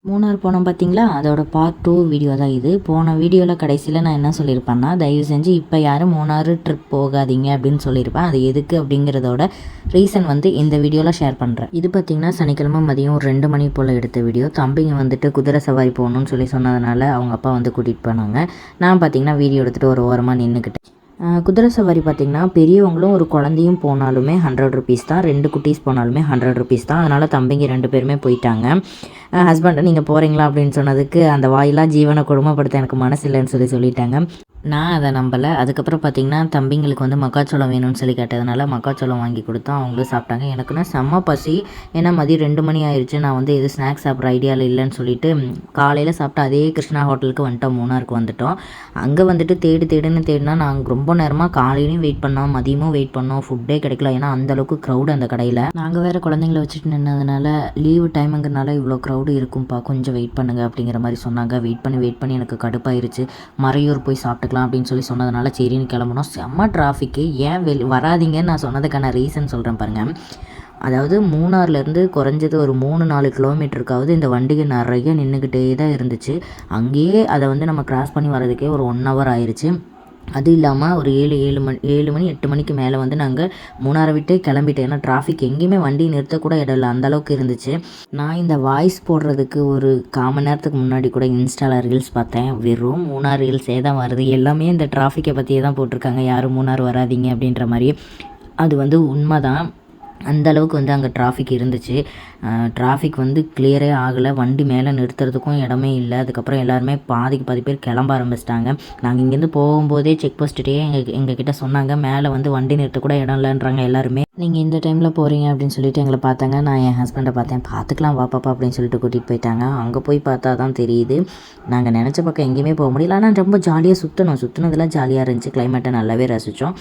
மூணார் போனோம் பார்த்தீங்களா? அதோட பார்ட் 2 வீடியோ தான் இது. போன வீடியோவில் கடைசியில் நான் என்ன சொல்லியிருப்பேன்னா, தயவு செஞ்சு இப்போ யாரும் மூணார் ட்ரிப் போகாதீங்க அப்படின்னு சொல்லியிருப்பேன். அது எதுக்கு அப்படிங்கிறதோட ரீசன் வந்து இந்த வீடியோவில் ஷேர் பண்ணுறேன். இது பார்த்திங்கன்னா சனிக்கிழமை மதியம் ஒரு 2 மணி போல் எடுத்த வீடியோ. தம்பிங்க வந்துட்டு குதிரை சவாரி போகணுன்னு சொன்னதுனால அவங்க அப்பா வந்து கூட்டிகிட்டு போனாங்க. நான் பார்த்திங்கன்னா வீடியோ எடுத்துகிட்டு ஒரு ஓரமாக நின்றுக்கிட்டேன். குதிரை சவாரி பார்த்திங்கன்னா பெரியவங்களும் ஒரு குழந்தையும் போனாலுமே 100 ருபீஸ் தான், 2 குட்டீஸ் போனாலுமே 100 ருபீஸ் தான். அதனால் தம்பிங்க 2 பேருமே போயிட்டாங்க. ஹஸ்பண்ட் நீங்கள் போகிறீங்களா அப்படின்னு சொன்னதுக்கு அந்த வாயிலாக ஜீவனை கொடுமைப்படுத்த எனக்கு மனசு இல்லைன்னு சொல்லிட்டாங்க. நான் அதை நம்பலை. அதுக்கப்புறம் பார்த்திங்கன்னா தம்பிங்களுக்கு வந்து மக்காச்சோளம் வேணும்னு சொல்லி கேட்டதுனால மக்காச்சோளம் வாங்கி கொடுத்தோம். அவங்களும் சாப்பிட்டாங்க. எனக்குன்னா செம்ம பசி. ஏன்னா மதியம் 2 மணி ஆயிடுச்சு. நான் வந்து எது ஸ்நாக்ஸ் சாப்பிட்ற ஐடியாவில் இல்லைன்னு சொல்லிட்டு காலையில் சாப்பிட்டு அதே கிருஷ்ணா ஹோட்டலுக்கு வந்துட்டோம். மூணாருக்கு வந்துட்டோம். அங்கே வந்துட்டு தேடுன்னு தேடினா நாங்கள் ரொம்ப நேரமாக காலையிலையும் வெயிட் பண்ணோம், மதியமும் வெயிட் பண்ணோம். ஃபுட்டே கிடைக்கல. ஏன்னா அந்தளவுக்கு க்ரௌடு அந்த கடையில். நாங்கள் வேறு குழந்தைங்கள வச்சுட்டு நின்னதுனால லீவு டைமுங்கிறனால இவ்வளோ க்ரௌடு இருக்கும்ப்பா, கொஞ்சம் வெயிட் பண்ணுங்கள் அப்படிங்கிற மாதிரி சொன்னாங்க. வெயிட் பண்ணி எனக்கு கடுப்பாயிருச்சு. மறையூர் போய் சாப்பிட்டுக்கலாம் அப்படின்னு சொன்னதுனால சரின்னு கிளம்புனோம். செம்ம டிராஃபிக்கு. ஏன் வராதிங்கன்னு நான் சொன்னதுக்கான ரீசன் சொல்கிறேன் பாருங்கள். அதாவது மூணார்லேருந்து குறைஞ்சது ஒரு 3-4 கிலோமீட்டருக்காவது இந்த வண்டிகை நிறைய நின்றுக்கிட்டே தான் இருந்துச்சு. அங்கேயே அதை வந்து நம்ம கிராஸ் பண்ணி வர்றதுக்கே ஒரு 1 ஹவர் ஆயிடுச்சு. அது இல்லாமல் ஒரு 7 மணி 8 மணிக்கு மேலே வந்து நாங்கள் மூணாரை விட்டே கிளம்பிட்டேன். ஏன்னா டிராஃபிக் எங்கேயுமே வண்டி நிறுத்தக்கூட இடம் இல்லை, அந்தளவுக்கு இருந்துச்சு. நான் இந்த வாய்ஸ் போடுறதுக்கு ஒரு 1/4 மணி நேரத்துக்கு முன்னாடி கூட இன்ஸ்டாவில் ரீல்ஸ் பார்த்தேன். வெறும் மூணார் ரீல்ஸே தான் வருது. எல்லாமே இந்த டிராஃபிக்கை பற்றியே தான் போட்டிருக்காங்க. யாரும் மூணார் வராதிங்க அப்படின்ற மாதிரி. அது வந்து உண்மை தான். அந்தளவுக்கு வந்து அங்கே டிராஃபிக் இருந்துச்சு. டிராஃபிக் வந்து கிளியரே ஆகலை. வண்டி மேலே நிறுத்துறதுக்கும் இடமே இல்லை. அதுக்கப்புறம் எல்லாருமே பாதிக்கு பாதி பேர் கிளம்ப ஆரம்பிச்சிட்டாங்க. நாங்கள் இங்கேருந்து போகும்போதே செக் போஸ்ட்டுட்டே எங்ககிட்ட சொன்னாங்க, மேலே வந்து வண்டி நிறுத்தக்கூட இடம் இல்லைன்றாங்க எல்லாருமே. நீங்கள் இந்த டைமில் போகிறீங்க அப்படின்னு சொல்லிட்டு எங்களை பார்த்தாங்க. நான் என் ஹஸ்பண்டை பார்த்தேன். பார்த்துக்கலாம் வா பாப்பா அப்படின்னு சொல்லிட்டு கூட்டிகிட்டு போயிட்டாங்க. அங்கே போய் பார்த்தா தான் தெரியுது, நாங்கள் நினச்ச பக்கம் எங்கேயுமே போக முடியல. ஆனால் ரொம்ப ஜாலியாக சுற்றினதெல்லாம் ஜாலியாக இருந்துச்சு. கிளைமேட்டை நல்லாவே ரசித்தோம்.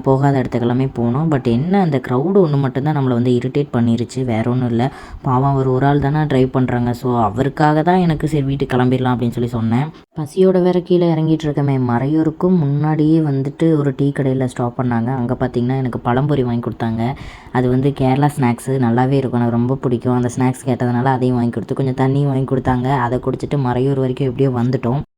போகாத இடத்துக்கெல்லாமே போனோம். பட் என்ன, அந்த க்ரௌடு ஒன்று மட்டும்தான் நம்மளை வந்து இரிட்டேட் பண்ணிருச்சு. வேற ஒன்றும் இல்லை. பாவம் அவர் ஒரு ஆள் தானே ட்ரைவ் பண்ணுறாங்க. ஸோ அவருக்காக தான் எனக்கு சரி வீட்டுக்கு கிளம்பிடலாம் அப்படின்னு சொன்னேன். பசியோட வேற கீழே இறங்கிட்டு இருக்கமே. மறையூருக்கும் முன்னாடியே வந்துட்டு ஒரு டீ கடையில் ஸ்டாப் பண்ணாங்க. அங்கே பார்த்திங்கன்னா எனக்கு பழம்பொரி வாங்கி கொடுத்தாங்க. அது வந்து கேரளா ஸ்நாக்ஸு, நல்லாவே இருக்கும், எனக்கு ரொம்ப பிடிக்கும். அந்த ஸ்நாக்ஸ் கேட்டதுனால அதையும் வாங்கி கொடுத்து கொஞ்சம் தண்ணியும் வாங்கி கொடுத்தாங்க. அதை குடிச்சிட்டு மறையூர் வரைக்கும் எப்படியோ வந்துட்டோம்.